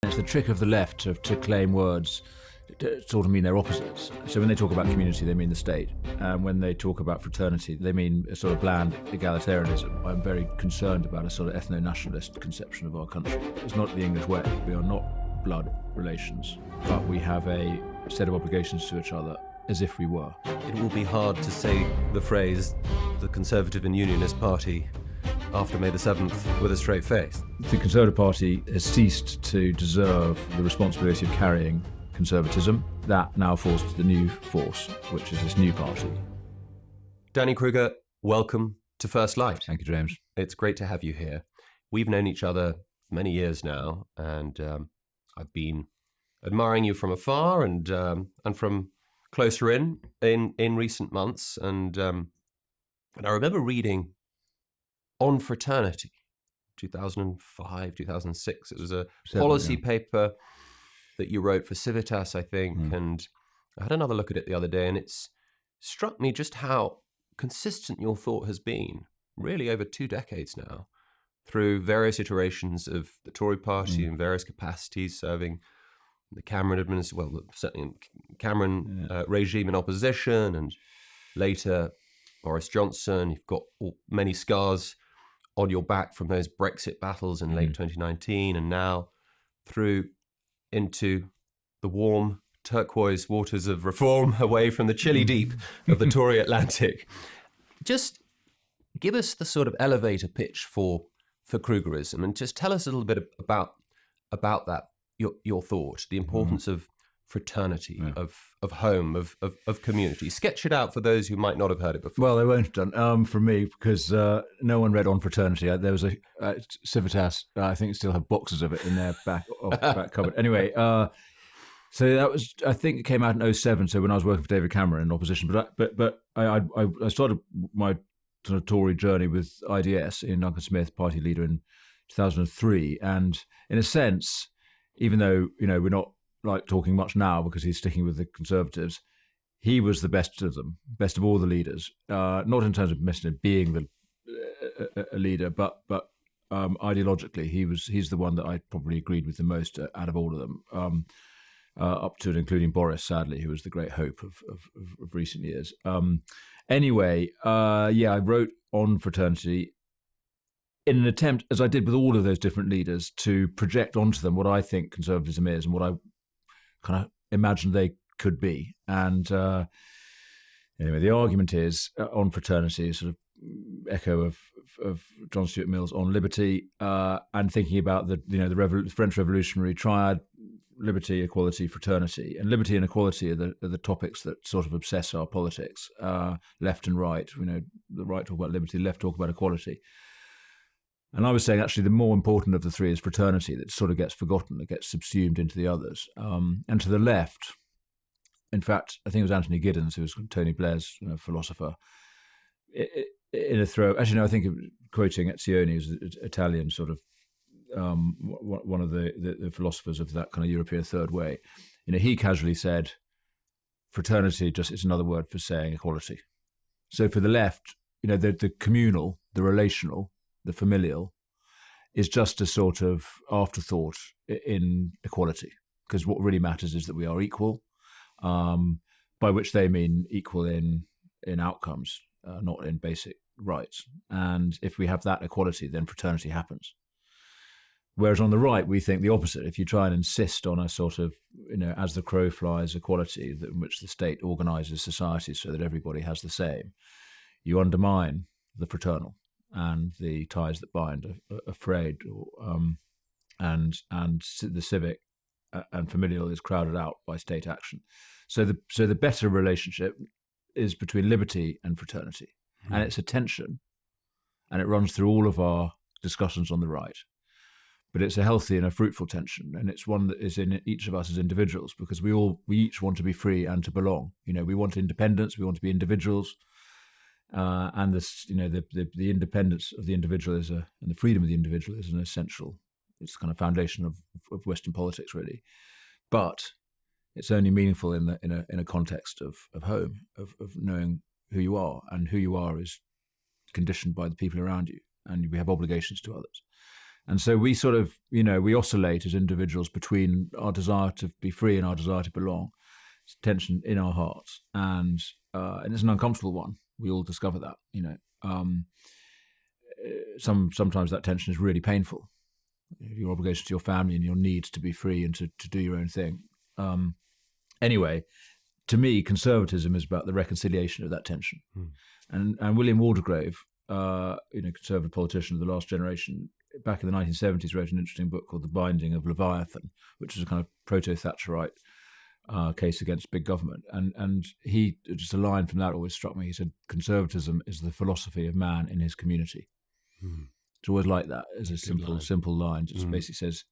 It's the trick of the left to claim words to sort of mean their opposites. So when they talk about community, they mean the state. And when they talk about fraternity, they mean a sort of bland egalitarianism. I'm very concerned about a sort of ethno-nationalist conception of our country. It's not the English way. We are not blood relations, but we have a set of obligations to each other as if we were. It will be hard to say the phrase, the Conservative and Unionist Party, after May the 7th with a straight face. The Conservative Party has ceased to deserve the responsibility of carrying conservatism. That now falls to the new force, which is this new party. Danny Kruger, welcome to First Light. Thank you, James. It's great to have you here. We've known each other for many years now, and I've been admiring you from afar and from closer in recent months. And I remember reading on Fraternity, 2005, 2006. It was a policy paper that you wrote for Civitas, I think, and I had another look at it the other day, and it's struck me just how consistent your thought has been, really over 2 decades now, through various iterations of the Tory party in various capacities, serving the Cameron administration, well, certainly Cameron regime in opposition, and later Boris Johnson. You've got many scars on your back from those Brexit battles in late 2019, and now through into the warm turquoise waters of reform, away from the chilly deep of the Tory Atlantic. Just give us the sort of elevator pitch for Krugerism, and just tell us a little bit about that, your thought, the importance of fraternity, of home, of community. Sketch it out for those who might not have heard it before. Well, they won't have done for me, because no one read On Fraternity. There was a Civitas, I think, still have boxes of it in their back cupboard. Anyway, so that was, I think it came out in 2007, so when I was working for David Cameron in opposition. But I started my sort of Tory journey with IDS in Duncan Smith, party leader, in 2003. And in a sense, even though, we're not like talking much now because he's sticking with the Conservatives, he was the best of them, best of all the leaders. Not in terms of being a leader, but ideologically, he's the one that I probably agreed with the most out of all of them, up to and including Boris, sadly, who was the great hope of recent years. Anyway, I wrote On Fraternity in an attempt, as I did with all of those different leaders, to project onto them what I think conservatism is and what I kind of imagine they could be. And anyway, the argument is On Fraternity, sort of echo of John Stuart Mill's On Liberty, and thinking about the French Revolutionary triad: liberty, equality, fraternity. And liberty and equality are the topics that sort of obsess our politics, left and right. The right talk about liberty, the left talk about equality. And I was saying, actually, the more important of the three is fraternity, that sort of gets forgotten, that gets subsumed into the others. And to the left, in fact, I think it was Anthony Giddens, who was Tony Blair's philosopher, in a throw. Actually, no, I think quoting Etzioni, who's an Italian sort of one of the philosophers of that kind of European third way. He casually said, fraternity just is another word for saying equality. So for the left, the communal, the relational, the familial is just a sort of afterthought in equality, because what really matters is that we are equal, by which they mean equal in outcomes, not in basic rights. And if we have that equality, then fraternity happens. Whereas on the right, we think the opposite. If you try and insist on a sort of, as the crow flies equality in which the state organises society so that everybody has the same, you undermine the fraternal and the ties that bind are frayed, and the civic and familial is crowded out by state action. So the better relationship is between liberty and fraternity, and it's a tension, and it runs through all of our discussions on the right. But it's a healthy and a fruitful tension, and it's one that is in each of us as individuals, because we each want to be free and to belong. We want independence, we want to be individuals. And this, the independence of the individual and the freedom of the individual is an essential. It's kind of foundation of Western politics, really. But it's only meaningful in a context of home, of knowing who you are, and who you are is conditioned by the people around you, and we have obligations to others. And so we sort of, we oscillate as individuals between our desire to be free and our desire to belong. It's tension in our hearts, and it's an uncomfortable one. We all discover that, sometimes that tension is really painful. Your obligation to your family and your need to be free and to do your own thing. Anyway, to me, conservatism is about the reconciliation of that tension. And William Waldegrave, conservative politician of the last generation, back in the 1970s, wrote an interesting book called The Binding of Leviathan, which is a kind of proto-Thatcherite case against big government. And he, just a line from that always struck me. He said, conservatism is the philosophy of man in his community. It's always like that as a simple line. Just basically says,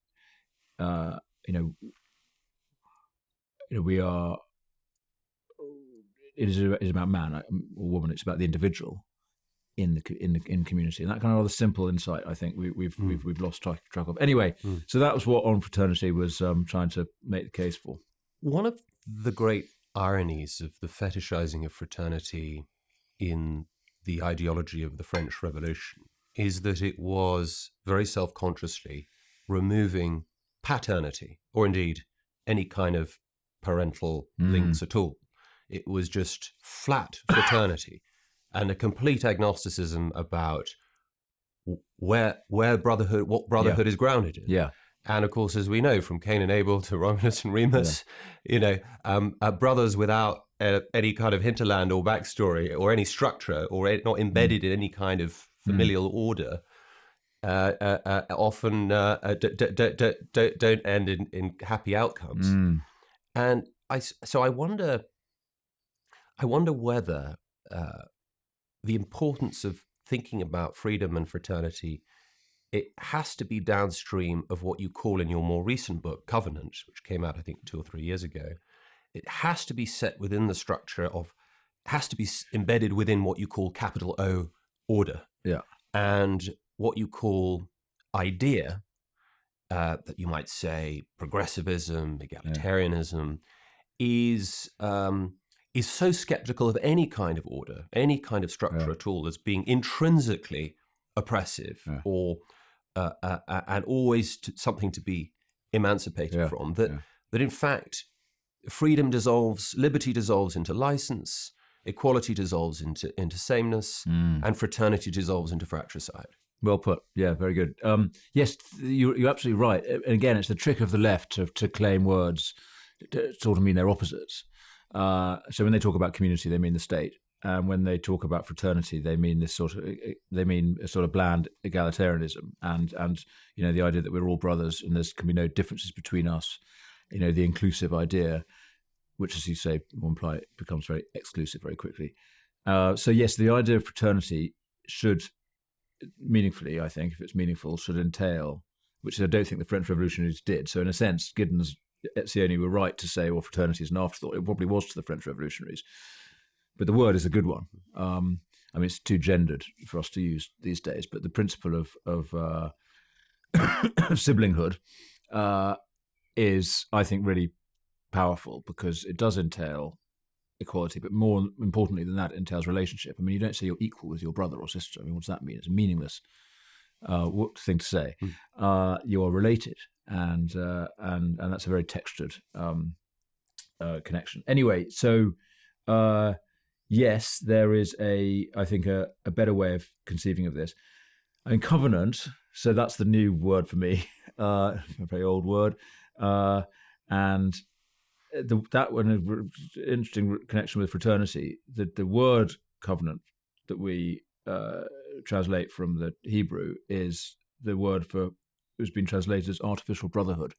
we are. It is about man or woman. It's about the individual in community, and that kind of rather simple insight, I think we've lost track of. Anyway, so that was what On Fraternity was trying to make the case for. One of the great ironies of the fetishizing of fraternity in the ideology of the French Revolution is that it was very self-consciously removing paternity, or indeed any kind of parental links at all. It was just flat fraternity and a complete agnosticism about what brotherhood is grounded in. Yeah. And of course, as we know, from Cain and Abel to Romulus and Remus, brothers without any kind of hinterland or backstory or any structure or not embedded in any kind of familial order, often don't end in happy outcomes. And I wonder whether the importance of thinking about freedom and fraternity, it has to be downstream of what you call in your more recent book, Covenant, which came out, I think, 2 or 3 years ago. It has to be set within the structure has to be embedded within what you call capital O order. Yeah. And what you call idea, that you might say progressivism, egalitarianism, is so skeptical of any kind of order, any kind of structure at all, as being intrinsically oppressive or and always something to be emancipated from. That in fact, liberty dissolves into license, equality dissolves into sameness, and fraternity dissolves into fratricide. Well put. Yeah, very good. Yes, you're absolutely right. And again, it's the trick of the left to claim words to sort of mean their opposites. So when they talk about community, they mean the state. And when they talk about fraternity, they mean a sort of bland egalitarianism, and the idea that we're all brothers and there can be no differences between us. The inclusive idea, which, as you say, becomes very exclusive very quickly. So yes, the idea of fraternity should meaningfully, I think, if it's meaningful, should entail, which I don't think the French revolutionaries did. So in a sense, Giddens, Etzioni were right to say, well, fraternity is an afterthought. It probably was to the French revolutionaries. But the word is a good one. It's too gendered for us to use these days. But the principle of siblinghood is, I think, really powerful because it does entail equality. But more importantly than that, it entails relationship. You don't say you're equal with your brother or sister. What does that mean? It's a meaningless thing to say. You are related, and that's a very textured connection. Anyway, so. Yes, there is I think a better way of conceiving of this. Covenant, so that's the new word for me, a very old word. And that one, an interesting connection with fraternity. The word covenant that we translate from the Hebrew is the word it's been translated as artificial brotherhood.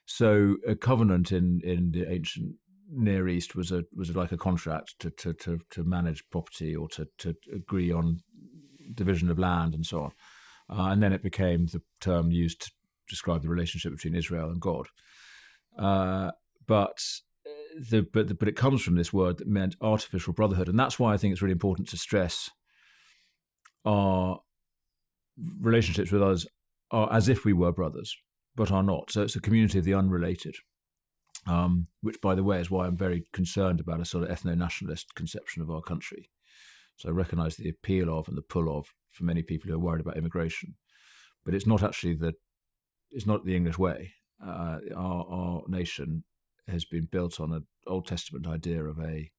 So a covenant in the ancient Near East was like a contract to manage property or to agree on division of land and so on, and then it became the term used to describe the relationship between Israel and God. But it comes from this word that meant artificial brotherhood, and that's why I think it's really important to stress our relationships with others are as if we were brothers, but are not. So it's a community of the unrelated. Which, by the way, is why I'm very concerned about a sort of ethno-nationalist conception of our country. So I recognise the appeal of and the pull of for many people who are worried about immigration. but it's not actually the English way. Our nation has been built on an Old Testament idea of a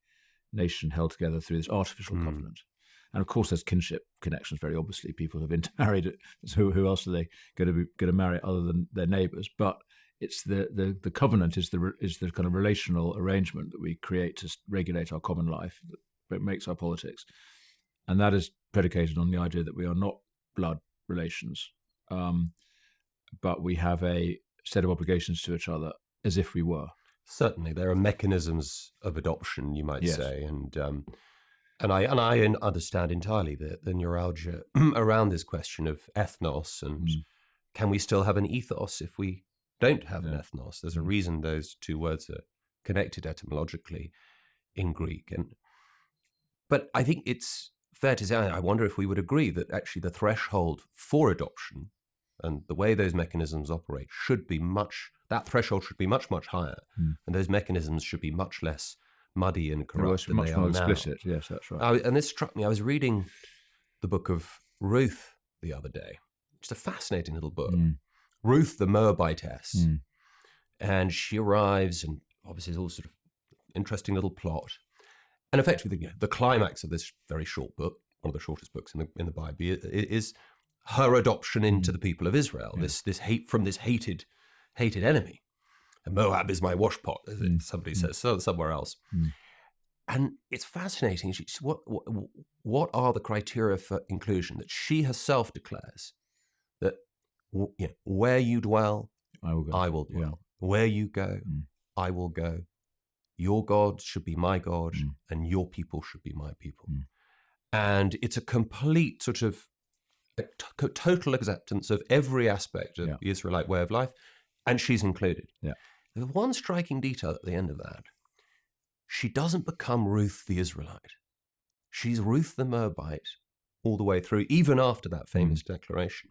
nation held together through this artificial covenant. And of course, there's kinship connections. Very obviously, people have intermarried. So who else are they going to marry other than their neighbours? But it's the covenant is the kind of relational arrangement that we create to regulate our common life, that makes our politics, and that is predicated on the idea that we are not blood relations, but we have a set of obligations to each other as if we were. Certainly, there are mechanisms of adoption, you might say, and I understand entirely the neuralgia around this question of ethnos and can we still have an ethos if we don't have an ethnos? There's a reason those two words are connected etymologically in Greek, but I think it's fair to say, I wonder if we would agree that actually the threshold for adoption and the way those mechanisms operate that threshold should be much, much higher, and those mechanisms should be much less muddy and corrupt than much they more are explicit. now. Yes, that's right. And this struck me. I was reading the book of Ruth the other day. It's a fascinating little book. Ruth, the Moabitess, and she arrives, and obviously it's all sort of interesting little plot. And effectively, the climax of this very short book, one of the shortest books in the Bible, is her adoption into the people of Israel. This hate from this hated enemy. And Moab is my washpot, as somebody says somewhere else. And it's fascinating. What are the criteria for inclusion that she herself declares that where you dwell, I will dwell. Yeah. Where you go, I will go. Your God should be my God, and your people should be my people. And it's a complete sort of total acceptance of every aspect of the Israelite way of life, and she's included. Yeah. The one striking detail at the end of that, she doesn't become Ruth the Israelite. She's Ruth the Moabite all the way through, even after that famous declaration.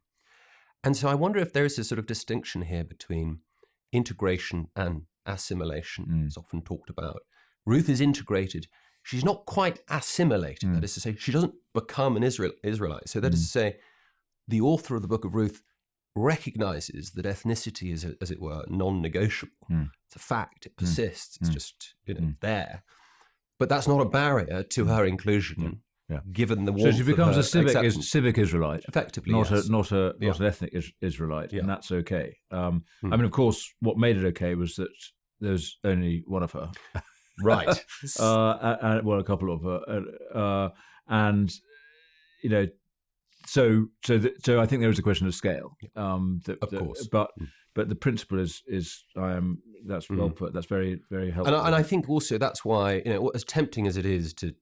And so I wonder if there is a sort of distinction here between integration and assimilation. It's often talked about. Ruth is integrated. She's not quite assimilated. That is to say, she doesn't become an Israelite. So that is to say, the author of the book of Ruth recognizes that ethnicity is, as it were, non-negotiable. It's a fact. It persists. It's just there. But that's not a barrier to her inclusion, given the warmth. So she becomes a civic Israelite, effectively, not an ethnic Israelite, and that's okay. I mean, of course, what made it okay was that there's only one of her, right? Well, a couple of her, and So I think there is a question of scale. Of course, but the principle is that's well put. That's very, very helpful. And I think also that's why, as tempting as it is to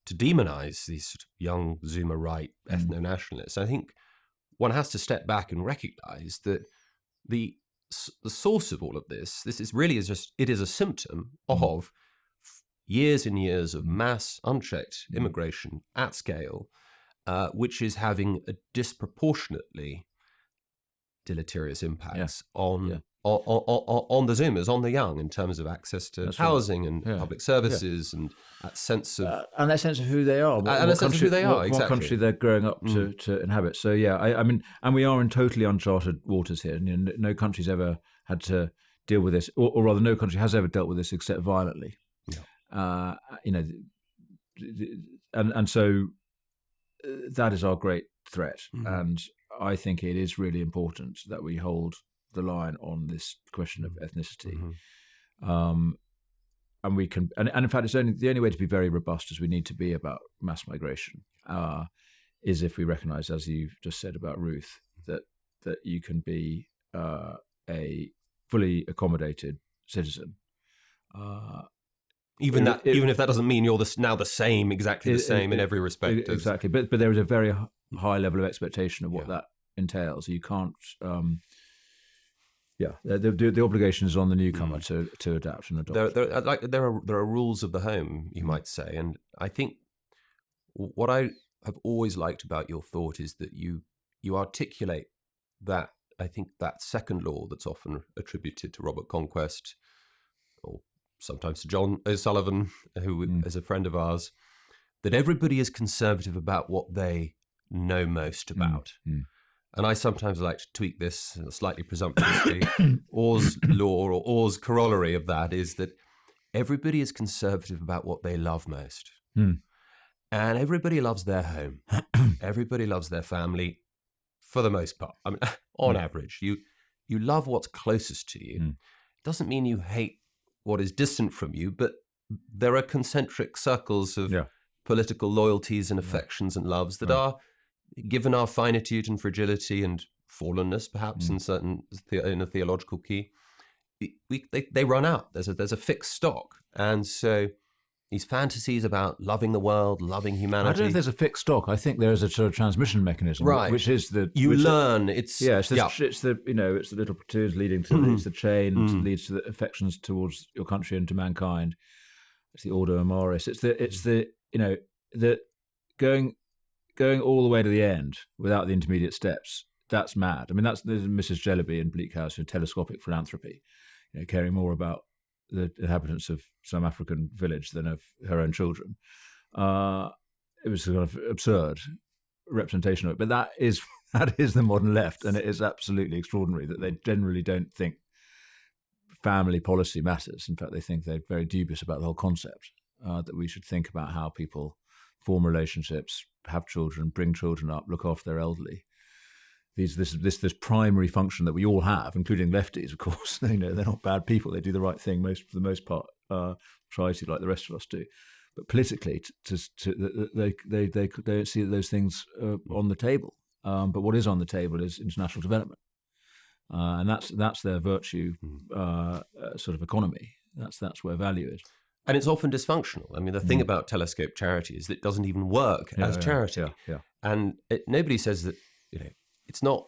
demonize these sort of young Zoomer right ethno-nationalists, I think one has to step back and recognize that the source of all of this is really it is a symptom of years and years of mass unchecked immigration at scale. Which is having a disproportionately deleterious impacts on the Zoomers, on the young, in terms of access to housing and public services and that sense of who they are, what country they're growing up to inhabit. So I mean, and we are in totally uncharted waters here. No country's ever had to deal with this, or rather, no country has ever dealt with this except violently. And so. That is our great threat, and I think it is really important that we hold the line on this question of ethnicity. And we can, and in fact, it's the only way to be very robust as we need to be about mass migration is if we recognise, as you've just said about Ruth, that you can be a fully accommodated citizen. Even if that doesn't mean you're now the same, exactly the same in every respect. Exactly, but there is a very high level of expectation of what that entails. You can't, the obligation is on the newcomer to adapt and adopt. There are rules of the home, you might say, and I think what I have always liked about your thought is that you articulate that. I think that second law that's often attributed to Robert Conquest, or sometimes to John O'Sullivan, who is a friend of ours, that everybody is conservative about what they know most about. and I sometimes like to tweak this slightly presumptuously, Orr's law or Orr's corollary of that is that everybody is conservative about what they love most. And everybody loves their home. Everybody loves their family for the most part. I mean, on average, you love what's closest to you. Doesn't mean you hate what is distant from you, but there are concentric circles of political loyalties and affections and loves that are, given our finitude and fragility and fallenness, perhaps in a theological key, they run out. There's a fixed stock, and so these fantasies about loving the world, loving humanity. I don't know if there's a fixed stock. I think there is a sort of transmission mechanism, right? Which is the learn. It's the it's the little platoons leading to it's the chain leads to the affections towards your country and to mankind. It's the ordo amoris. It's the going all the way to the end without the intermediate steps. That's mad. I mean, there's Mrs. Jellyby in Bleak House, telescopic philanthropy, caring more about the inhabitants of some African village than of her own children. It was sort of absurd representation of it, but that is the modern left, and it is absolutely extraordinary that they generally don't think family policy matters. In fact, they think they're very dubious about the whole concept, that we should think about how people form relationships, have children, bring children up, look after their elderly. This primary function that we all have, including lefties, of course. They're not bad people. They do the right thing for the most part. Try to, like the rest of us do. But politically, they don't see those things on the table. But what is on the table is international development, and that's their virtue sort of economy. That's where value is. And it's often dysfunctional. I mean, the thing about telescope charity is that it doesn't even work as charity. And nobody says that it's not.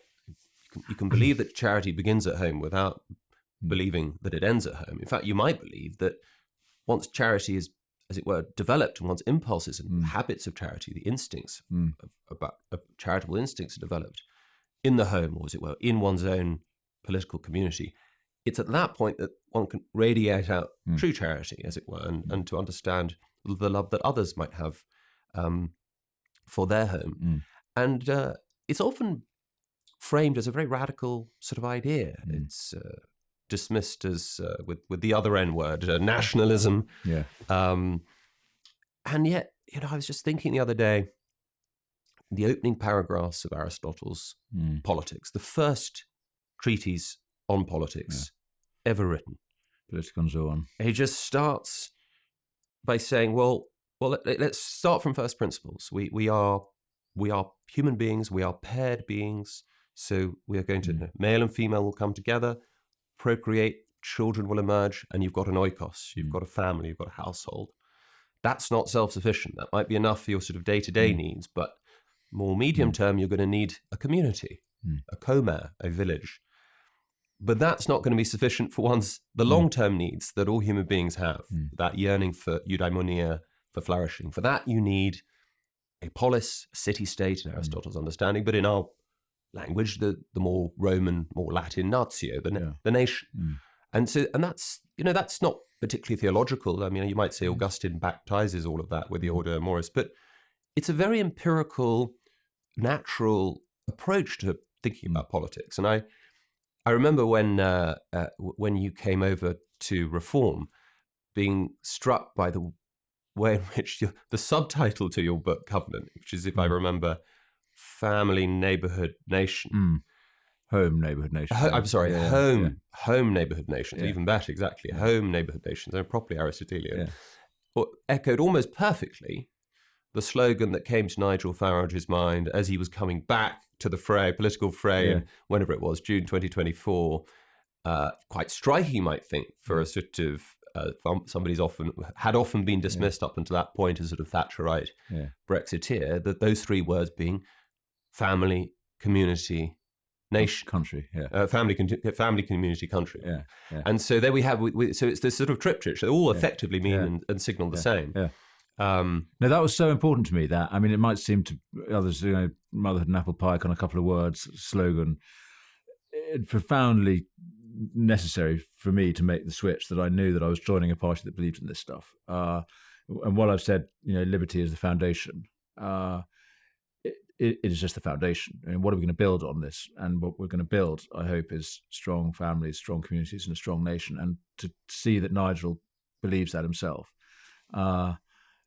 You can believe that charity begins at home without believing that it ends at home. In fact, you might believe that once charity is, as it were, developed, and one's impulses and habits of charity, the instincts of charitable instincts are developed in the home, or as it were, in one's own political community, it's at that point that one can radiate out true charity, as it were, and to understand the love that others might have for their home. And it's often framed as a very radical sort of idea. It's dismissed as, with the other N word, nationalism. Yeah. And yet, I was just thinking the other day, the opening paragraphs of Aristotle's Politics, the first treatise on politics ever written. Politikon Zoon. He just starts by saying, well, let's start from first principles. We are human beings. We are paired beings. So we are going to, male and female will come together, procreate, children will emerge, and you've got an oikos, you've got a family, you've got a household. That's not self-sufficient. That might be enough for your sort of day-to-day needs, but more medium term, you're going to need a community, a koma, a village. But that's not going to be sufficient for the long-term needs that all human beings have, that yearning for eudaimonia, for flourishing. For that, you need a polis, a city-state in Aristotle's understanding, but in our language, the more Roman, more Latin natio, the nation. And that's, that's not particularly theological. I mean, you might say Augustine baptizes all of that with the Ordo Amoris, but it's a very empirical, natural approach to thinking about politics. And I remember when you came over to Reform, being struck by the way in which the subtitle to your book, Covenant, which is, if I remember, Family, Neighbourhood, Nation. Home, Neighbourhood, Nation. Home, Neighbourhood, Nations. Even better, exactly. Home, Neighbourhood, Nations. They're properly Aristotelian. Echoed almost perfectly the slogan that came to Nigel Farage's mind as he was coming back to the political fray, in whenever it was, June 2024. Quite striking, you might think, for a sort of somebody's often been dismissed up until that point as sort of Thatcherite Brexiteer, that those three words being family, community, nation, country, family, community, country, and so there we have. So it's this sort of triptych. They all effectively mean and signal the same. No, that was so important to me. That, I mean, it might seem to others, motherhood and apple pie, kind of couple of words, slogan. It's profoundly necessary for me to make the switch that I knew that I was joining a party that believed in this stuff. And while I've said, liberty is the foundation, it is just the foundation. And what are we going to build on this? And what we're going to build, I hope, is strong families, strong communities, and a strong nation. And to see that Nigel believes that himself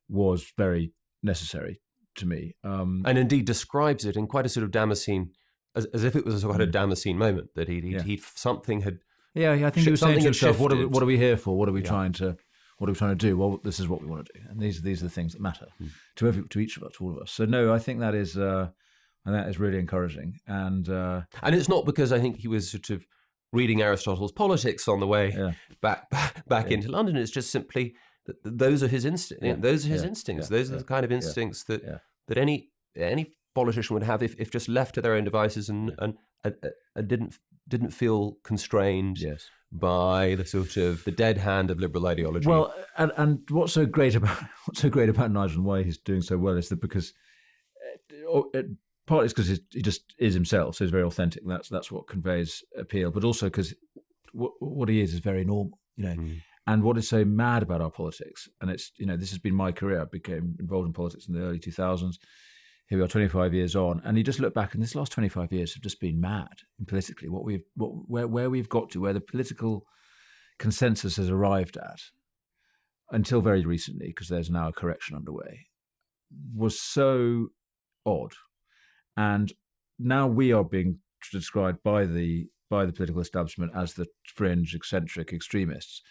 was very necessary to me. And indeed describes it in quite a sort of Damascene, as if it was quite a Damascene moment, that he'd something had. Yeah, I think he was saying to himself, what are we here for? What are we Yeah. trying to do? Well, this is what we want to do, and these are the things that matter to each of us, to all of us. So no, I think that is really encouraging, and it's not because I think he was sort of reading Aristotle's Politics on the way back into London. It's just simply that those are his instincts. Those are his instincts. Those are the kind of instincts that any politician would have if just left to their own devices and didn't feel constrained by the sort of the dead hand of liberal ideology. Well, and what's so great about Nigel and why he's doing so well is that because partly it's because he just is himself, so he's very authentic. That's what conveys appeal, but also because what he is very normal, And what is so mad about our politics, and it's this has been my career. I became involved in politics in the early 2000s. Here we are, 25 years on, and you just look back, and this last 25 years have just been mad politically. Where we've got to, where the political consensus has arrived at, until very recently, because there's now a correction underway, was so odd, and now we are being described by the political establishment as the fringe, eccentric extremists.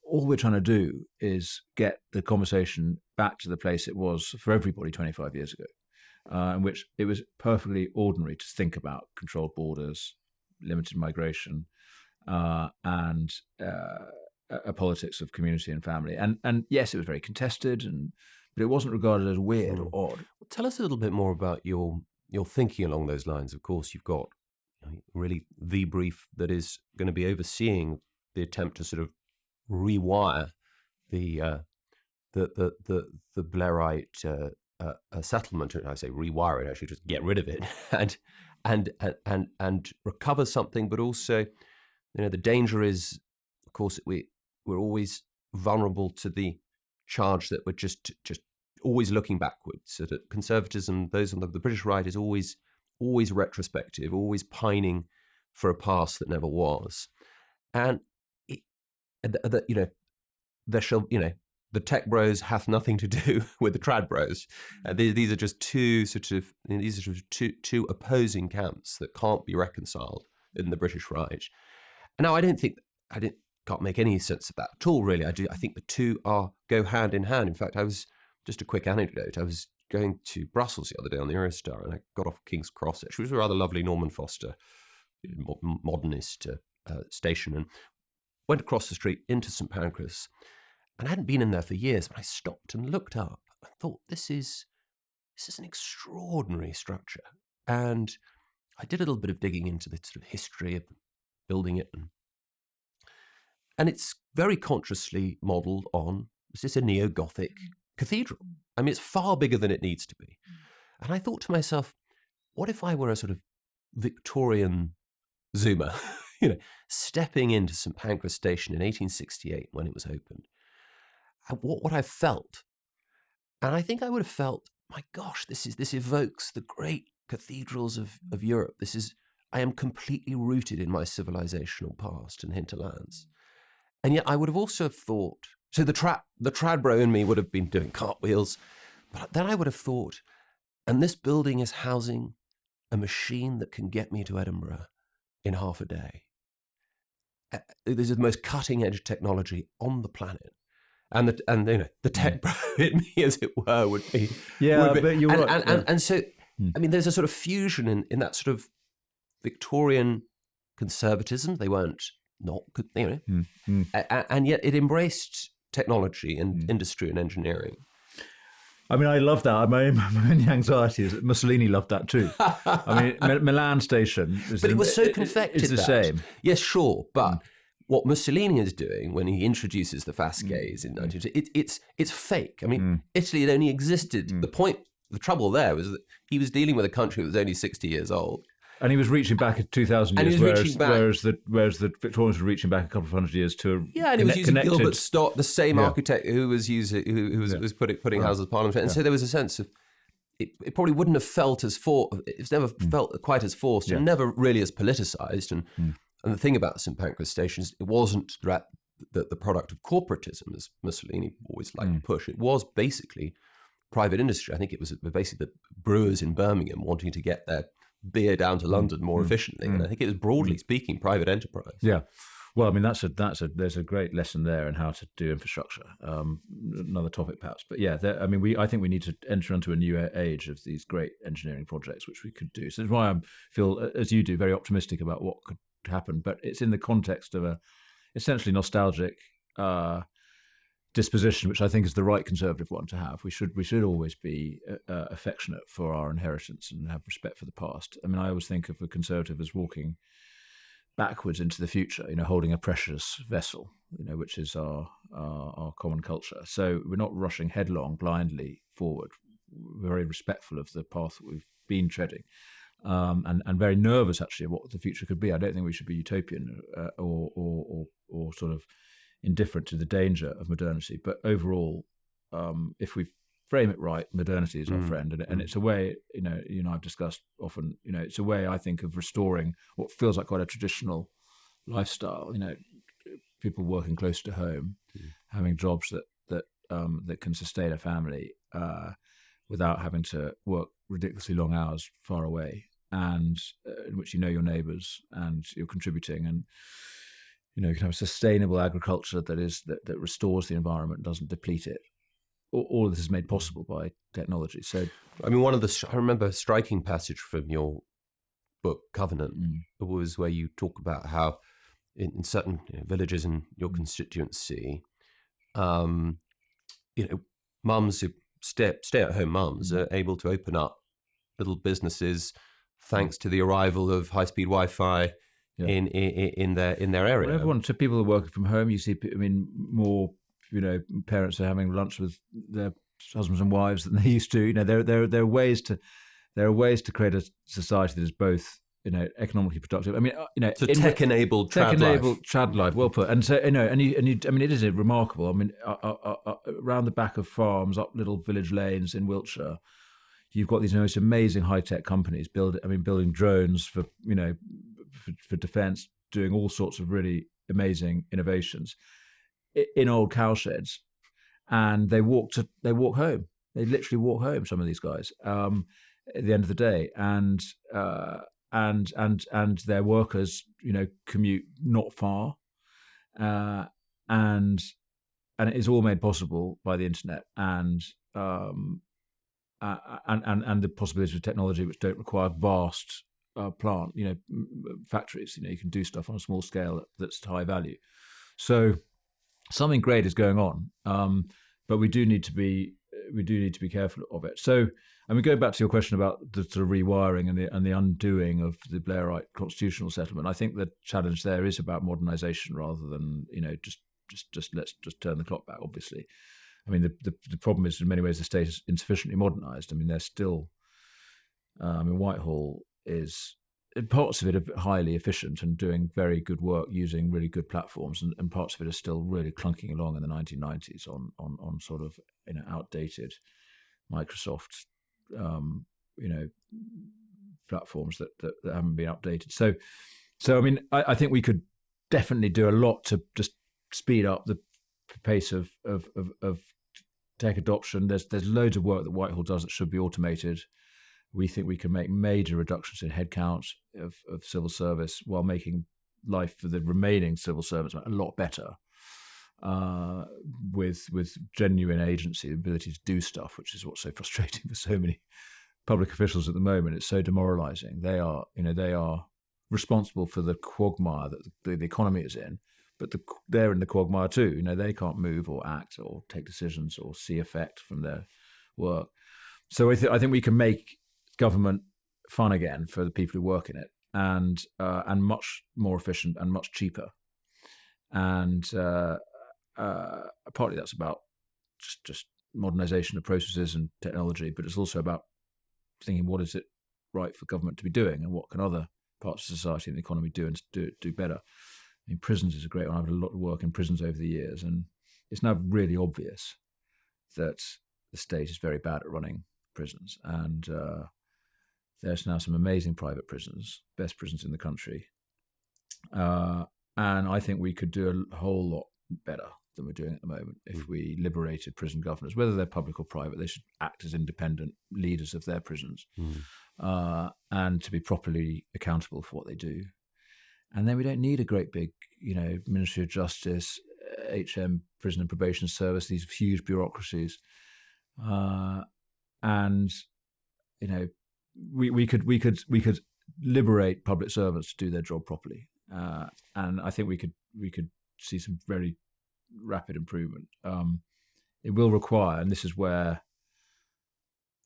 All we're trying to do is get the conversation back to the place it was for everybody 25 years ago. In which it was perfectly ordinary to think about controlled borders, limited migration, and a politics of community and family. And yes, it was very contested, but it wasn't regarded as weird or odd. Well, tell us a little bit more about your thinking along those lines. Of course, you've got really the brief that is going to be overseeing the attempt to sort of rewire the Blairite settlement. I say rewire it, actually just get rid of it and recover something. But also, the danger is, of course, we're always vulnerable to the charge that we're just always looking backwards. So that conservatism, those on the British right, is always retrospective, always pining for a past that never was, and there shall the tech bros hath nothing to do with the trad bros. These are just two two opposing camps that can't be reconciled in the British right. And now I can't make any sense of that at all, really. I think the two go hand in hand. In fact, I was, just a quick anecdote, I was going to Brussels the other day on the Eurostar, and I got off King's Cross, which was a rather lovely Norman Foster modernist station, and went across the street into St Pancras. And I hadn't been in there for years, but I stopped and looked up and thought, this is an extraordinary structure. And I did a little bit of digging into the sort of history of building it. And it's very consciously modelled on, this is a neo-Gothic cathedral. I mean, it's far bigger than it needs to be. And I thought to myself, what if I were a sort of Victorian Zoomer, stepping into St Pancras Station in 1868 when it was opened? What would I have felt? And I think I would have felt, my gosh, this evokes the great cathedrals of Europe. I am completely rooted in my civilizational past and hinterlands. And yet I would have also thought, so the trad bro in me would have been doing cartwheels, but then I would have thought, and this building is housing a machine that can get me to Edinburgh in half a day. This is the most cutting edge technology on the planet. And the tech bro in me, as it were, would be. Yeah, but you're right. And so, I mean, there's a sort of fusion in that sort of Victorian conservatism. They weren't not good, and yet it embraced technology and industry and engineering. I mean, I love that. My only anxiety is that Mussolini loved that too. I mean, Milan Station. But it was so confected. It's the same. Yes, sure, but. What Mussolini is doing when he introduces the fasces in 1950, it's fake. I mean, Italy had only existed. The trouble there was that he was dealing with a country that was only 60 years old. And he was reaching back at 2,000 years, whereas the Victorians were reaching back a couple of hundred years to and he was using Gilbert Stott, the same architect who was putting Houses of Parliament. And so there was a sense of it probably wouldn't have felt as it's never felt quite as forced and never really as politicized. And the thing about St Pancras Station is it wasn't the product of corporatism, as Mussolini always liked to push. It was basically private industry. I think it was basically the brewers in Birmingham wanting to get their beer down to London more efficiently. And I think it was, broadly speaking, private enterprise. Yeah. Well, I mean, there's a great lesson there in how to do infrastructure. Another topic, perhaps, but yeah, I think we need to enter into a new age of these great engineering projects, which we could do. So that's why I feel, as you do, very optimistic about what could happen. But it's in the context of a essentially nostalgic disposition, which I think is the right conservative one to have. We should always be affectionate for our inheritance and have respect for the past. I mean, I always think of a conservative as walking backwards into the future, holding a precious vessel, which is our common culture. So we're not rushing headlong blindly forward. We're very respectful of the path that we've been treading, and very nervous actually of what the future could be. I don't think we should be utopian or sort of indifferent to the danger of modernity. But overall, if we frame it right, modernity is our friend, and it's a way, you and I've discussed often, it's a way, I think, of restoring what feels like quite a traditional lifestyle, people working close to home, having jobs that can sustain a family without having to work ridiculously long hours far away, and in which your neighbours and you're contributing, and you can have a sustainable agriculture that restores the environment, doesn't deplete it. All of this is made possible by technology. So, I mean, I remember a striking passage from your book, Covenant, was where you talk about how in certain villages in your constituency, mums who stay-at-home mums are able to open up little businesses thanks to the arrival of high-speed Wi-Fi in their area. Well, everyone, so people are working from home. You see, more. Parents are having lunch with their husbands and wives than they used to. There are ways to create a society that is both, economically productive. I mean, it's a tech-enabled trad life. Well put. And so, it is remarkable. I mean, around the back of farms, up little village lanes in Wiltshire, you've got these most amazing high-tech companies building drones for defence, doing all sorts of really amazing innovations in old cowsheds, and they walk home. They literally walk home. Some of these guys at the end of the day, and their workers, commute not far, and it is all made possible by the internet and the possibilities of technology, which don't require vast plant, factories. You can do stuff on a small scale that's high value. So something great is going on, but we do need to be careful of it. So, I mean, going back to your question about the sort of rewiring and the undoing of the Blairite constitutional settlement, I think the challenge there is about modernisation rather than just let's turn the clock back. Obviously, I mean the problem is in many ways the state is insufficiently modernised. I mean, there's still, Whitehall is. Parts of it are highly efficient and doing very good work using really good platforms, and parts of it are still really clunking along in the 1990s on sort of outdated Microsoft platforms that haven't been updated. So I mean, I think we could definitely do a lot to just speed up the pace of tech adoption. There's loads of work that Whitehall does that should be automated. We think we can make major reductions in headcount of civil service while making life for the remaining civil servants a lot better, with genuine agency, the ability to do stuff, which is what's so frustrating for so many public officials at the moment. It's so demoralising. They are responsible for the quagmire that the economy is in, but they're in the quagmire too. They can't move or act or take decisions or see effect from their work. So I think we can make government fun again for the people who work in it, and much more efficient and much cheaper. And partly that's about just modernisation of processes and technology, but it's also about thinking what is it right for government to be doing and what can other parts of society and the economy do and do better. I mean, prisons is a great one. I've had a lot of work in prisons over the years, and it's now really obvious that the state is very bad at running prisons, and there's now some amazing private prisons, best prisons in the country, and I think we could do a whole lot better than we're doing at the moment if we liberated prison governors, whether they're public or private. They should act as independent leaders of their prisons, and to be properly accountable for what they do. And then we don't need a great big, Ministry of Justice, HM, Prison and Probation Service, these huge bureaucracies. And we could liberate public servants to do their job properly. And I think we could see some very rapid improvement. It will require, and this is where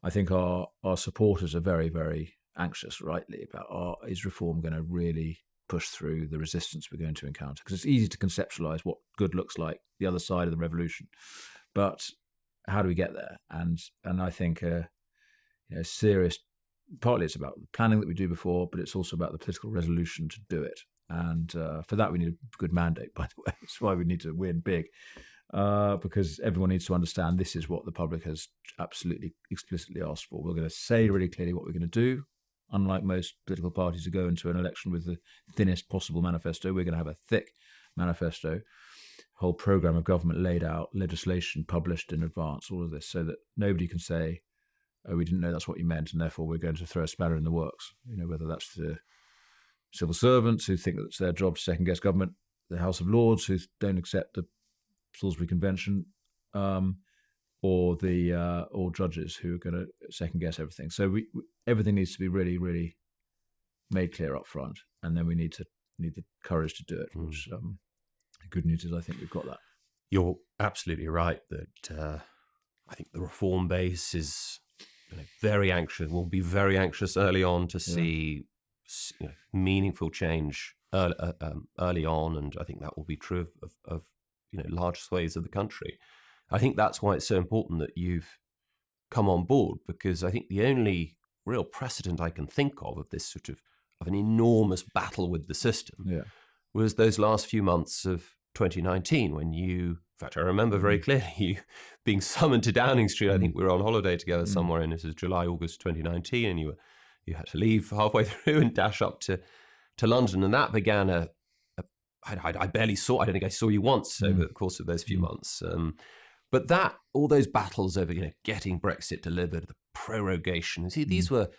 I think our supporters are very, very anxious, rightly, about is reform going to really push through the resistance we're going to encounter? Because it's easy to conceptualize what good looks like, the other side of the revolution, but how do we get there? And I think serious, partly it's about the planning that we do before, but it's also about the political resolution to do it. And for that we need a good mandate, by the way. That's why we need to win big, because everyone needs to understand this is what the public has absolutely explicitly asked for. We're going to say really clearly what we're going to do. Unlike most political parties who go into an election with the thinnest possible manifesto, we're going to have a thick manifesto, whole programme of government laid out, legislation published in advance, all of this, so that nobody can say, oh, we didn't know that's what you meant, and therefore we're going to throw a spanner in the works. Whether that's the civil servants who think that it's their job to second-guess government, the House of Lords who don't accept the Salisbury Convention, or judges who are going to second guess everything. So everything needs to be really, really made clear up front, and then we need the courage to do it. Which the good news is, I think we've got that. You're absolutely right that I think the reform base is very anxious. Will be very anxious early on to see meaningful change early on, and I think that will be true of large swathes of the country. I think that's why it's so important that you've come on board, because I think the only real precedent I can think of this sort of an enormous battle with the system was those last few months of 2019 when in fact, I remember very clearly you being summoned to Downing Street. I think we were on holiday together somewhere, and this was July, August 2019, and you had to leave halfway through and dash up to London, and that began I barely saw. I don't think I saw you once over the course of those few months. But all those battles over, getting Brexit delivered, the prorogation. See, these were.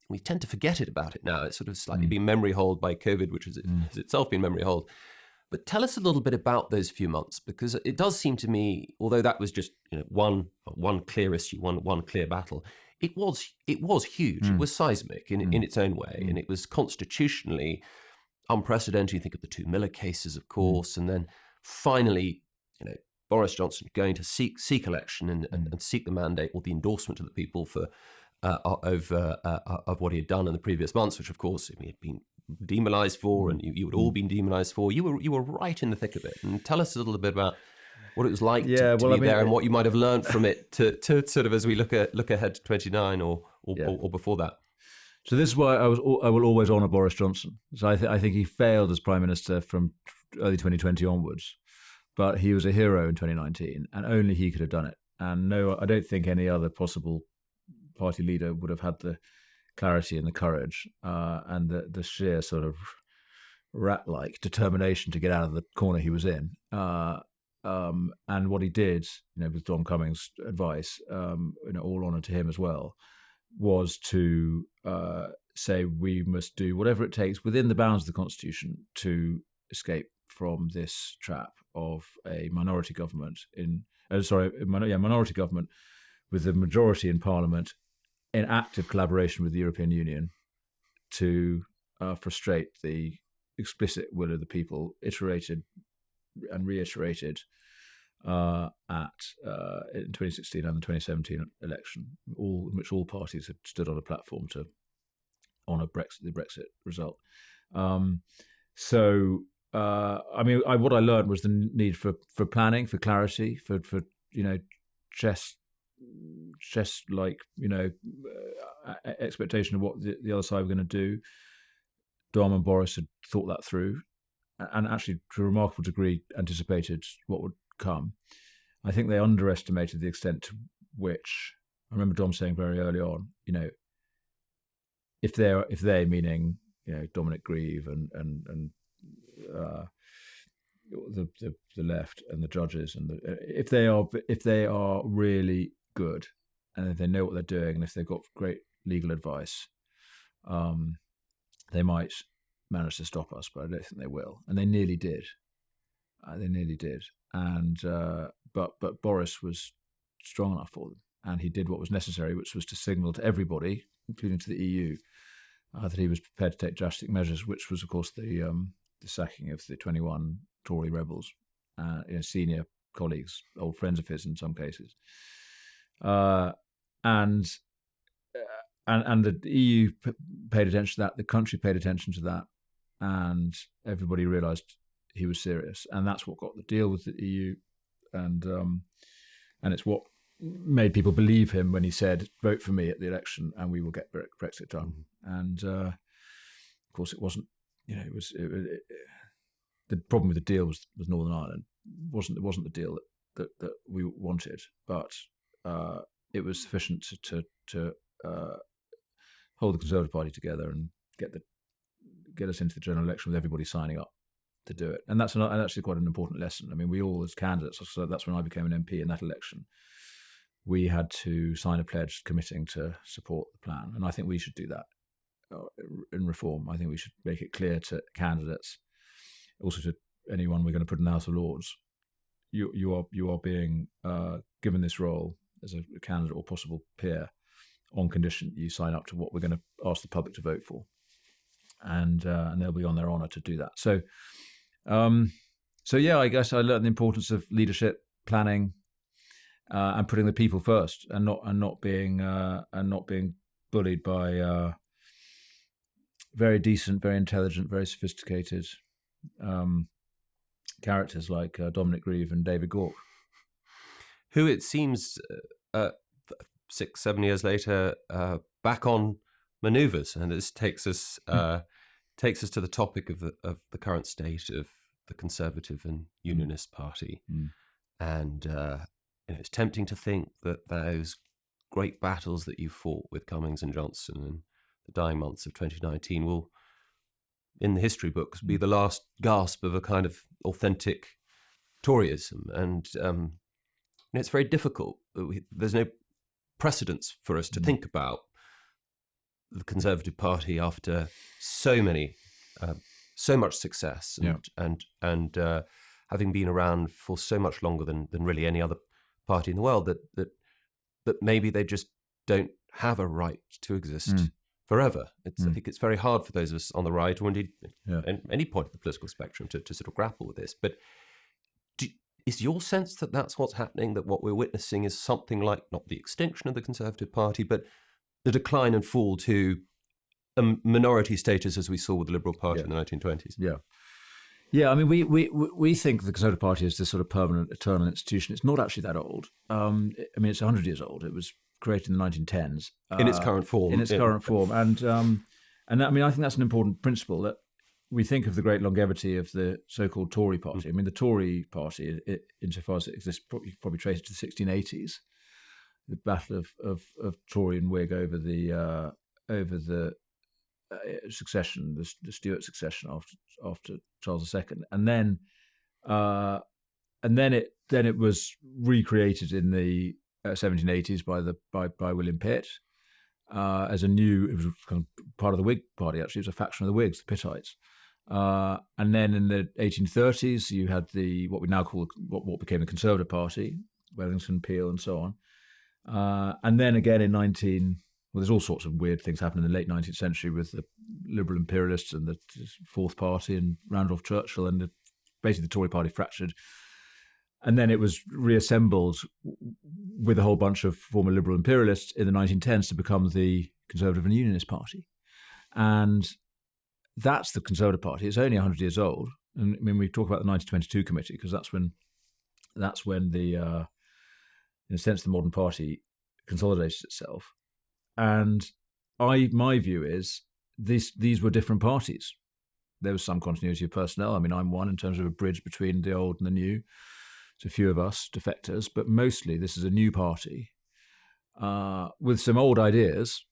We tend to forget about it now. It's sort of slightly been memory holed by COVID, which has itself been memory holed. But tell us a little bit about those few months, because it does seem to me, although that was just one clear issue, one clear battle, it was huge. It was seismic in its own way, and it was constitutionally unprecedented. You think of the 2 Miller cases, of course, and then finally, Boris Johnson going to seek election and seek the mandate or the endorsement of the people of what he had done in the previous months, which of course he had been demonised for, and you had all been demonised for. You were right in the thick of it. And tell us a little bit about what it was like to be there, and what you might have learned from it to sort of as we look ahead to 29 or before that. So this is why I will always honour Boris Johnson. So I think he failed as Prime Minister from early 2020 onwards, but he was a hero in 2019, and only he could have done it. And no, I don't think any other possible party leader would have had the clarity and the courage and the sheer sort of rat-like determination to get out of the corner he was in. And what he did, with Dom Cummings' advice, all honour to him as well, was to say we must do whatever it takes within the bounds of the Constitution to escape from this trap of a minority government minority government with the majority in Parliament in active collaboration with the European Union to frustrate the explicit will of the people, iterated and reiterated in 2016 and the 2017 election, in which all parties had stood on a platform to honour the Brexit result. What I learned was the need for planning, for clarity, for chess-like, expectation of what the other side were going to do. Dom and Boris had thought that through, and actually, to a remarkable degree, anticipated what would come. I think they underestimated the extent to which I remember Dom saying very early on, if they meaning Dominic Grieve and the left and the judges and if they are really good and if they know what they're doing and if they've got great legal advice, they might manage to stop us, but I don't think they will. And they nearly did. And but Boris was strong enough for them, and he did what was necessary, which was to signal to everybody, including to the EU, that he was prepared to take drastic measures, which was, of course, the sacking of the 21 Tory rebels, senior colleagues, old friends of his in some cases, and the EU paid attention to that, the country paid attention to that, and everybody realised he was serious, and that's what got the deal with the EU, and it's what made people believe him when he said, "Vote for me at the election, and we will get Brexit done." And of course, it wasn't. The problem with the deal was Northern Ireland. It wasn't the deal that we wanted, but it was sufficient to hold the Conservative Party together and get us into the general election with everybody signing up to do it. And that's actually quite an important lesson. I mean, we all as candidates, so that's when I became an MP in that election, we had to sign a pledge committing to support the plan. And I think we should do that in reform. I think we should make it clear to candidates, also to anyone we're going to put in the House of Lords, you are being given this role as a candidate or possible peer on condition you sign up to what we're going to ask the public to vote for, and they'll be on their honour to do that. So yeah, I guess I learned the importance of leadership, planning, and putting the people first, and not being bullied by very decent, very intelligent, very sophisticated characters like Dominic Grieve and David Gauke, who it seems 6-7 years later back on manoeuvres, and this takes us to the topic of the current state of the Conservative and Unionist Party, and it's tempting to think that those great battles that you fought with Cummings and Johnson in the dying months of 2019 will, in the history books, be the last gasp of a kind of authentic Toryism, and it's very difficult. There's no precedence for us to think about the Conservative Party after so much success, and having been around for so much longer than really any other party in the world, that maybe they just don't have a right to exist forever. I think it's very hard for those of us on the right, or indeed at any point of the political spectrum, to sort of grapple with this. But is your sense that that's what's happening, that what we're witnessing is something like not the extinction of the Conservative Party, but the decline and fall to a minority status as we saw with the Liberal Party in the 1920s? Yeah, I mean, we think the Conservative Party is this sort of permanent, eternal institution. It's not actually that old. I mean, it's 100 years old. It was created in the 1910s. In its current form. And I mean, I think that's an important principle, that we think of the great longevity of the so-called Tory party. I mean, the Tory party, insofar as it exists, probably traced to the 1680s, the battle of Tory and Whig over the succession, the Stuart succession after Charles II, and then it was recreated in the 1780s by William Pitt as a new. It was kind of part of the Whig party. Actually, it was a faction of the Whigs, the Pittites. And then in the 1830s, you had what we now call what became the Conservative Party, Wellington, Peel, and so on. And then again in there's all sorts of weird things happening in the late 19th century with the Liberal Imperialists and the Fourth Party and Randolph Churchill, and basically the Tory party fractured. And then it was reassembled with a whole bunch of former Liberal Imperialists in the 1910s to become the Conservative and Unionist Party. And that's the Conservative Party. It's only 100 years old. And I mean, we talk about the 1922 committee because that's when the, in a sense, the modern party consolidated itself. And my view is these were different parties. There was some continuity of personnel. I mean, I'm one in terms of a bridge between the old and the new. It's a few of us defectors, but mostly this is a new party with some old ideas,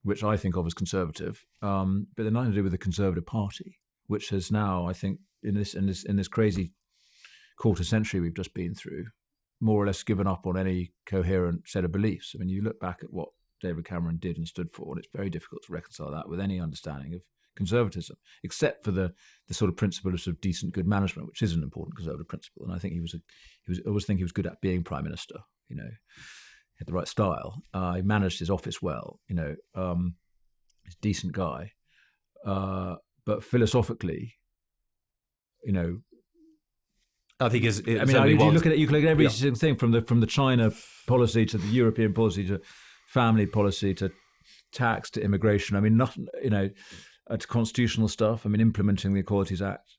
which I think of as conservative, but they're nothing to do with the Conservative Party, which has now, I think, in this crazy quarter century we've just been through, more or less given up on any coherent set of beliefs. I mean, you look back at what David Cameron did and stood for, and it's very difficult to reconcile that with any understanding of conservatism, except for the sort of principle of sort of decent good management, which is an important conservative principle. And I think I always think he was good at being prime minister. You know, he had the right style. He managed his office well. You know, he's a decent guy, but philosophically, you know, I think you look at every single thing from the China policy to the European policy to family policy to tax to immigration. I mean, nothing, you know, to constitutional stuff. I mean, implementing the Equalities Act.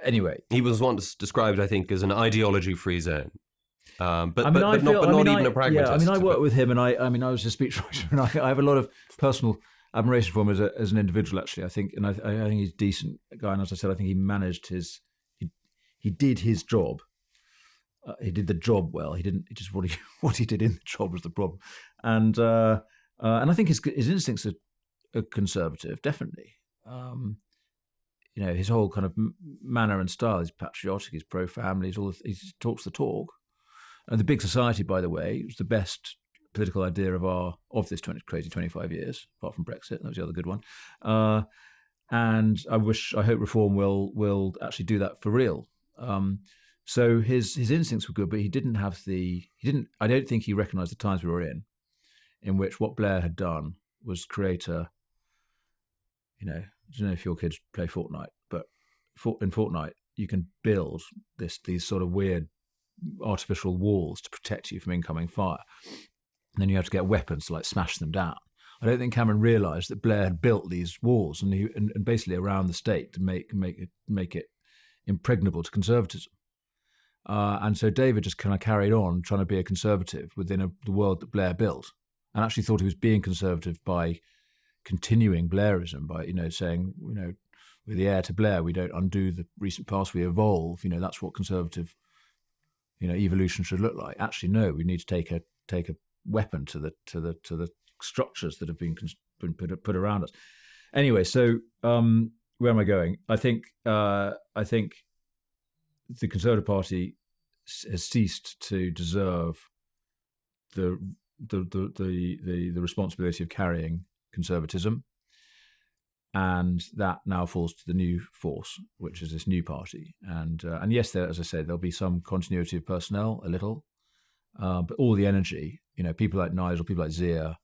Anyway, he was once described, I think, as an ideology-free zone. But not even a pragmatist. Yeah, I mean, I worked with him, and I was a speechwriter, and I have a lot of personal admiration for him as an individual. Actually, I think he's a decent guy, and as I said, I think he managed he did his job. He did the job well. He didn't. Just what he did in the job was the problem, and I think his instincts are conservative, definitely. You know, his whole kind of manner and style. He's patriotic. He's pro-family. He talks the talk. And the big society, by the way, was the best political idea of this crazy 25 years, apart from Brexit. That was the other good one. And I hope reform will actually do that for real. So his instincts were good, but he didn't have I don't think he recognised the times we were in which what Blair had done was create you know, I don't know if your kids play Fortnite, but in Fortnite you can build these sort of weird artificial walls to protect you from incoming fire. And then you have to get weapons to like smash them down. I don't think Cameron realised that Blair had built these walls and basically around the state to make it impregnable to conservatism. And so David just kind of carried on trying to be a conservative within the world that Blair built, and actually thought he was being conservative by continuing Blairism, by, you know, saying, you know, we're the heir to Blair, we don't undo the recent past, we evolve. You know, that's what conservative, you know, evolution should look like. Actually, no, we need to take a weapon to the structures that have been put around us. Anyway, so where am I going? I think the Conservative Party has ceased to deserve the responsibility of carrying conservatism, and that now falls to the new force, which is this new party. And yes, as I said, there'll be some continuity of personnel, a little, but all the energy, you know, people like Nigel, people like Zia,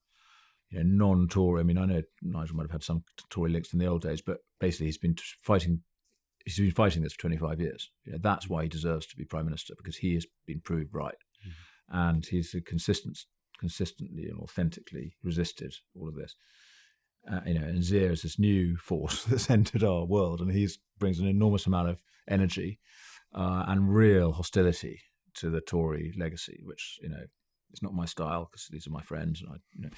you know, non-Tory. I mean, I know Nigel might have had some Tory links in the old days, but basically he's been fighting this for 25 years. You know, that's why he deserves to be Prime Minister, because he has been proved right. Mm-hmm. And he's consistently and authentically resisted all of this. You know, and Zia is this new force that's entered our world, and he brings an enormous amount of energy and real hostility to the Tory legacy, which, you know, it's not my style because these are my friends, and you know,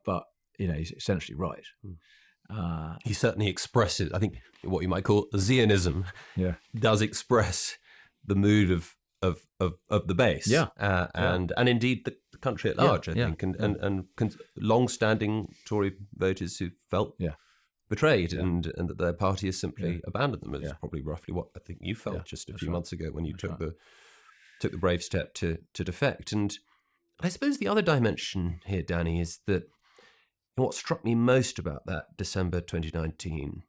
but you know, he's essentially right. He certainly expresses, I think, what you might call Zianism. Yeah, does express the mood of the base. Yeah, and indeed the country at large. I think, and long-standing Tory voters who felt betrayed and that their party has simply abandoned them. It's probably roughly what I think you felt just a few months ago when you took the brave step to defect. And I suppose the other dimension here, Danny, is that what struck me most about that December 2019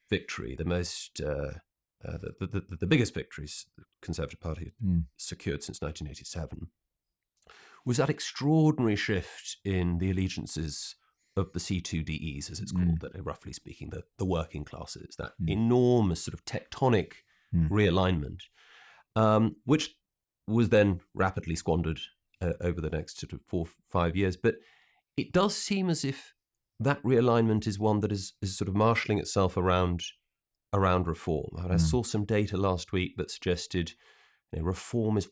victory, the most the biggest victories the Conservative Party had secured since 1987, was that extraordinary shift in the allegiances of the C2DEs, as it's called, that are, roughly speaking, the working classes, that enormous sort of tectonic realignment, which was then rapidly squandered over the next sort of 4-5 years. But it does seem as if that realignment is one that is sort of marshalling itself around reform. I saw some data last week that suggested, you know, reform is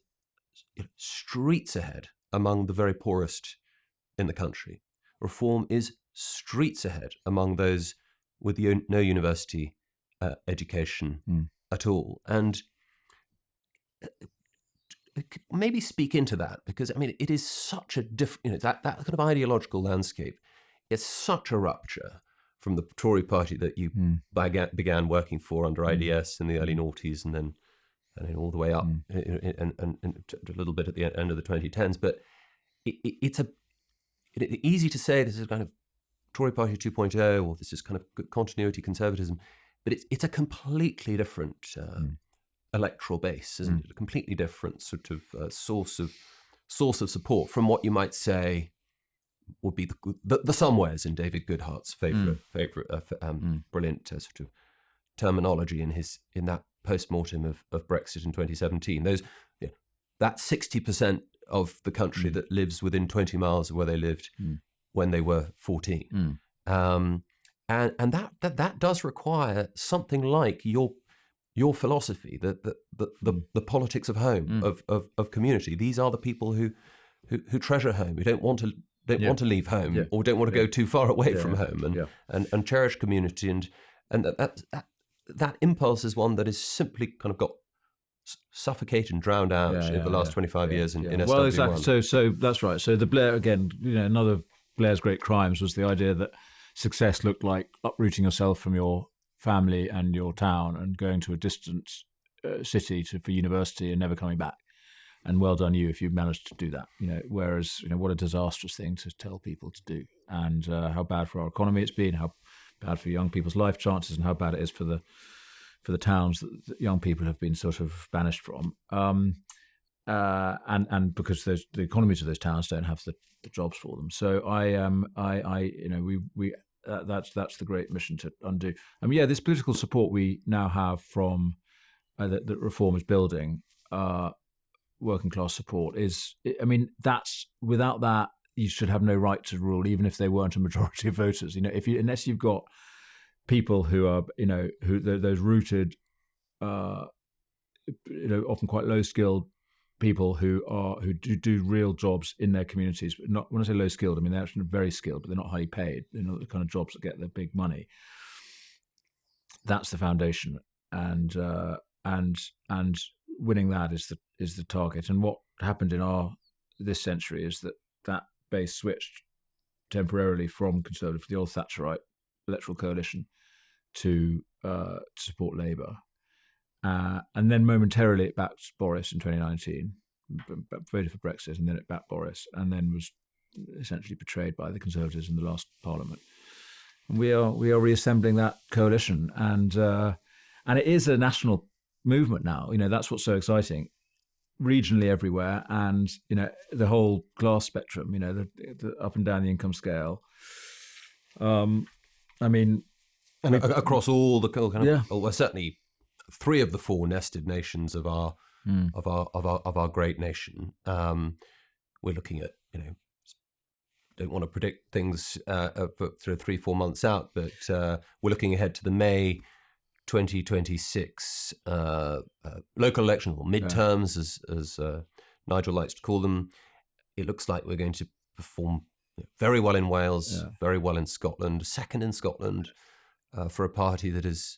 streets ahead among the very poorest in the country. Reform is streets ahead among those with no university education at all. And maybe speak into that, because I mean, it is such a different, that kind of ideological landscape. It's such a rupture from the Tory party that you began working for under IDS in the early noughties, and then all the way up and a little bit at the end of the 2010s. But it's easy to say this is kind of Tory party 2.0, or this is kind of continuity conservatism, but it's a completely different electoral base, isn't it? A completely different sort of source of support from what you might say would be the somewheres in David Goodhart's favorite brilliant sort of terminology in that post-mortem of Brexit in 2017. That 60% of the country that lives within 20 miles of where they lived when they were 14. And that does require something like your philosophy, the politics of home, of community. These are the people who treasure home, who don't want to leave home, or don't want to go too far away from home, and cherish community, and that impulse is one that is simply kind of got suffocated and drowned out in the last 25 years in SW1. Well, exactly. So that's right. So the Blair, again, another Blair's great crimes was the idea that success looked like uprooting yourself from your family and your town and going to a distant city for university and never coming back. And well done you if you managed to do that. Whereas what a disastrous thing to tell people to do, and how bad for our economy it's been, how bad for young people's life chances, and how bad it is for the towns that young people have been sort of banished from. And because the economies of those towns don't have the jobs for them. So that's the great mission to undo. This political support we now have from that Reform is building, working class support that's, without that, you should have no right to rule, even if they weren't a majority of voters. Unless you've got people who are, those rooted, often quite low skilled people who do real jobs in their communities. Not when I say low skilled, they're actually very skilled, but they're not highly paid. They're not the kind of jobs that get the big money. That's the foundation, and winning that is the target. And what happened in this century is that base switched temporarily from Conservative, the old Thatcherite electoral coalition, to support Labour. And then momentarily it backed Boris in 2019, voted for Brexit, and then it backed Boris, and then was essentially betrayed by the Conservatives in the last Parliament. And we are reassembling that coalition, and it is a national movement now. That's what's so exciting. Regionally everywhere, and the whole class spectrum. The up and down the income scale. Across all the kind of, well, certainly 3 of the 4 nested nations of our great nation. We're looking at, don't want to predict things for 3-4 months out, but we're looking ahead to the May 2026 local election, or midterms, as Nigel likes to call them. It looks like we're going to perform very well in Wales, very well in Scotland, second in Scotland, for a party that has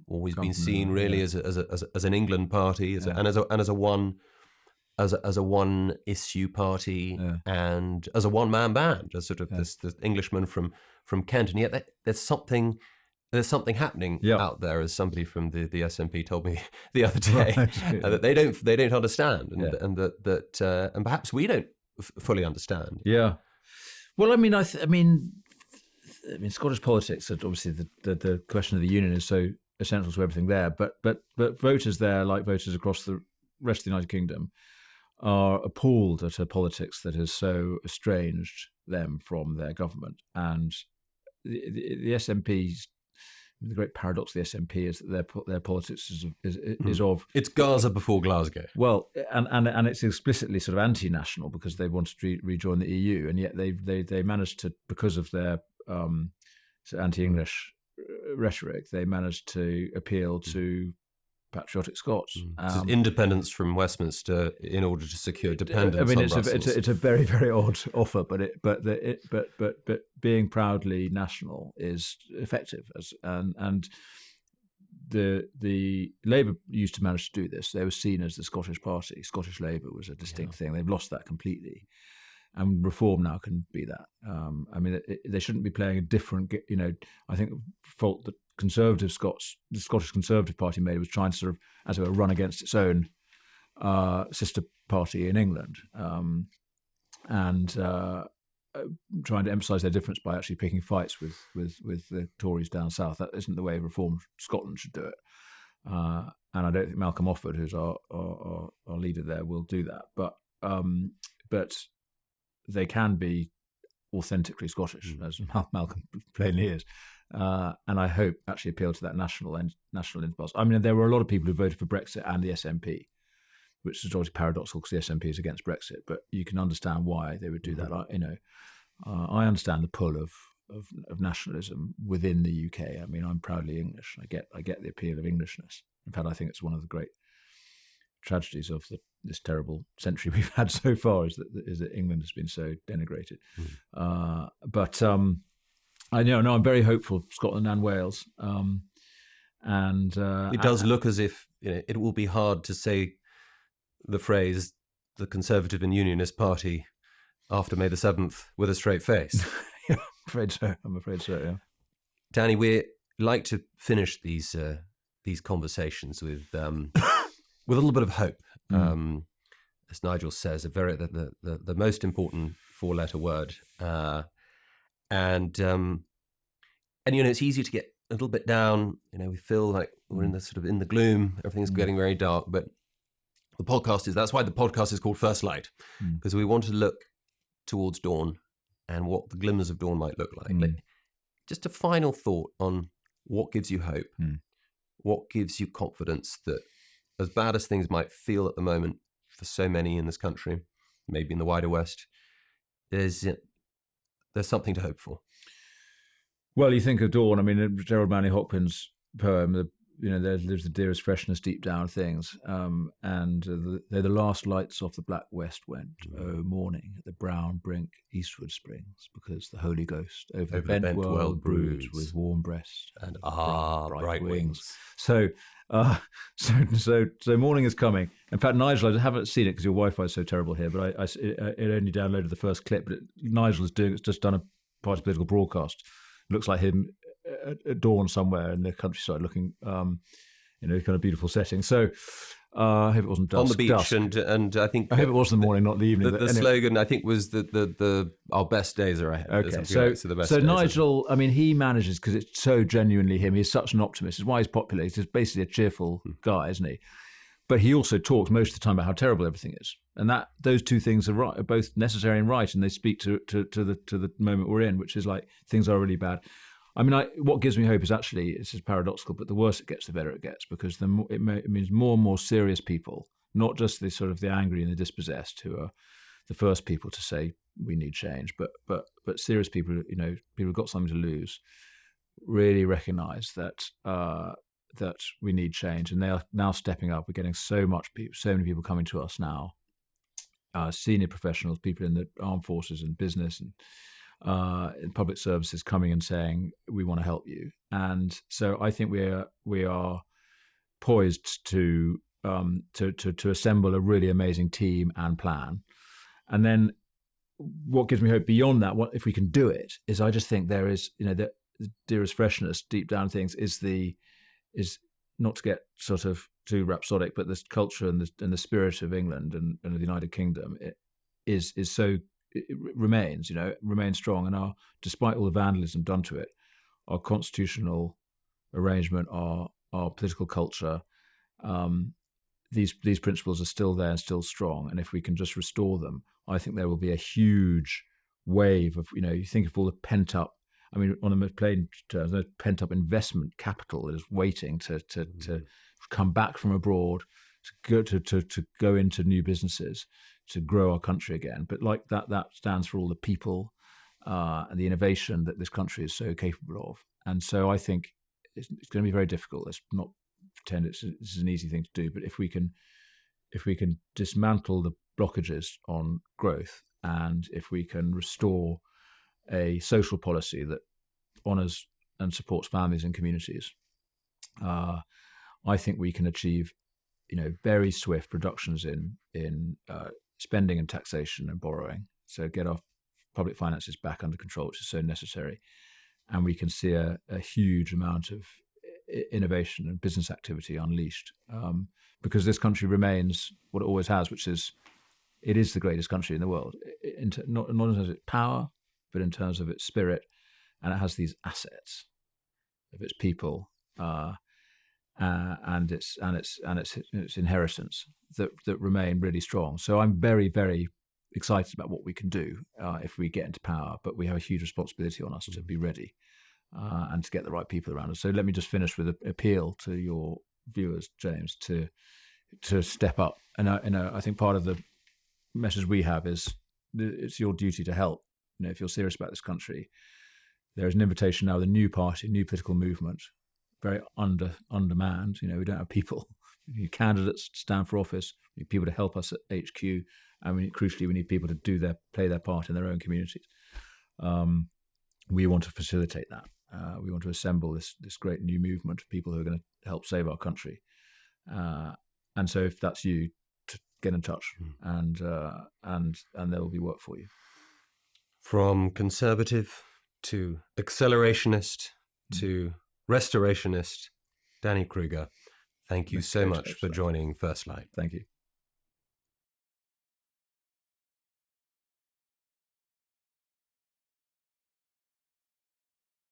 always been seen really as an England party, as a one issue party, and as a one man band, as sort of this Englishman from Kent, and yet there's something happening out there, as somebody from the SNP told me the other day, that they don't understand, and that perhaps we don't fully understand. Yeah. Well, Scottish politics, obviously the question of the union is so essential to everything there, but voters there, like voters across the rest of the United Kingdom, are appalled at a politics that has so estranged them from their government. And the SNP's, the great paradox of the SNP is that their politics is of... It's Gaza before Glasgow. Well, and it's explicitly sort of anti-national, because they wanted to rejoin the EU, and yet they managed to, because of their anti-English rhetoric, they managed to appeal to patriotic Scots. Independence from Westminster in order to secure dependence on Brussels. It's a very, very odd offer, but being proudly national is effective, and the Labour used to manage to do this. They were seen as the Scottish Party. Scottish Labour was a distinct thing. They've lost that completely, and Reform now can be that. I mean, they shouldn't be playing a different. I think the fault that the Scottish Conservative Party made was trying to sort of, as it were, run against its own sister party in England, and trying to emphasise their difference by actually picking fights with the Tories down south. That isn't the way Reform Scotland should do it. And I don't think Malcolm Offord, who's our leader there, will do that. But they can be authentically Scottish, as Malcolm plainly is. And I hope actually appeal to that national impulse. I mean, there were a lot of people who voted for Brexit and the SNP, which is obviously paradoxical because the SNP is against Brexit, but you can understand why they would do that. I understand the pull of nationalism within the UK. I mean, I'm proudly English. I get the appeal of Englishness. In fact, I think it's one of the great tragedies of this terrible century we've had so far is that England has been so denigrated. But I know I'm very hopeful for Scotland and Wales. It does look as if it will be hard to say the phrase "the Conservative and Unionist Party" after May the 7th with a straight face. Yeah, I'm afraid so. Yeah, Danny, we like to finish these conversations with a little bit of hope. As Nigel says, the most important 4-letter word, and it's easy to get a little bit down. We feel like we're in the gloom. Everything's getting very dark, but that's why the podcast is called First Light, because we want to look towards dawn and what the glimmers of dawn might look like. Just a final thought on what gives you hope, what gives you confidence that, as bad as things might feel at the moment for so many in this country, maybe in the wider West, there's something to hope for. Well, you think of dawn. I mean, Gerald Manley Hopkins' poem, there's the dearest freshness deep down things, and they're the last lights off the black west went. Oh, morning at the brown brink eastward springs, because the Holy Ghost over the bent world broods with warm breast and bright wings. So morning is coming. In fact, Nigel, I haven't seen it because your Wi-Fi is so terrible here, but it only downloaded the first clip. But Nigel is just done a party political broadcast. It looks like him at dawn somewhere in the countryside, looking, kind of beautiful setting. So I hope it wasn't dusk. On the beach, and I think I hope it was the morning, not the evening. The slogan, I think, was the our best days are ahead. Okay, so Nigel, I mean, he manages, because it's so genuinely him. He's such an optimist. It's why he's popular. He's basically a cheerful guy, isn't he? But he also talks most of the time about how terrible everything is, and that those two things are both necessary and right, and they speak to the moment we're in, which is like things are really bad. I mean, what gives me hope is actually, it's just paradoxical, but the worse it gets, the better it gets, because it means more and more serious people, not just the angry and the dispossessed, who are the first people to say we need change, but serious people, people who've got something to lose, really recognise that we need change, and they are now stepping up. We're getting so many people coming to us now, senior professionals, people in the armed forces and business and in public services, coming and saying we want to help you. And so I think we are poised to assemble a really amazing team and plan. And then what gives me hope beyond that, what if we can do it, is I just think there is, the dearest freshness deep down things is not to get sort of too rhapsodic, but this culture and the spirit of England and the United Kingdom it remains strong. And despite all the vandalism done to it, our constitutional arrangement, our political culture, these principles are still there and still strong. And if we can just restore them, I think there will be a huge wave of, you think of all the pent up, I mean, on a plain terms, there's pent up investment capital that is waiting to come back from abroad, to go into new businesses, to grow our country again. But like that stands for all the people and the innovation that this country is so capable of. And so I think it's going to be very difficult. Let's not pretend this is an easy thing to do. But if we can dismantle the blockages on growth, and if we can restore a social policy that honours and supports families and communities, I think we can achieve, very swift reductions in spending and taxation and borrowing. So get our public finances back under control, which is so necessary, and we can see a huge amount of innovation and business activity unleashed, because this country remains what it always has, which is it is the greatest country in the world, not in terms of its power, but in terms of its spirit, and it has these assets of its people and its inheritance that remain really strong. So I'm very, very excited about what we can do if we get into power, but we have a huge responsibility on us to be ready and to get the right people around us. So let me just finish with an appeal to your viewers, James, to step up. And I think part of the message we have is it's your duty to help. If you're serious about this country, there is an invitation now with a new party, new political movement, very undermanned. We don't have people. We need candidates to stand for office. We need people to help us at HQ, and crucially, we need people to play their part in their own communities. We want to facilitate that. We want to assemble this great new movement of people who are going to help save our country. And so, if that's you, to get in touch, and there will be work for you. From conservative to accelerationist to restorationist, Danny Kruger, thank you so much for joining First Light. Thank you.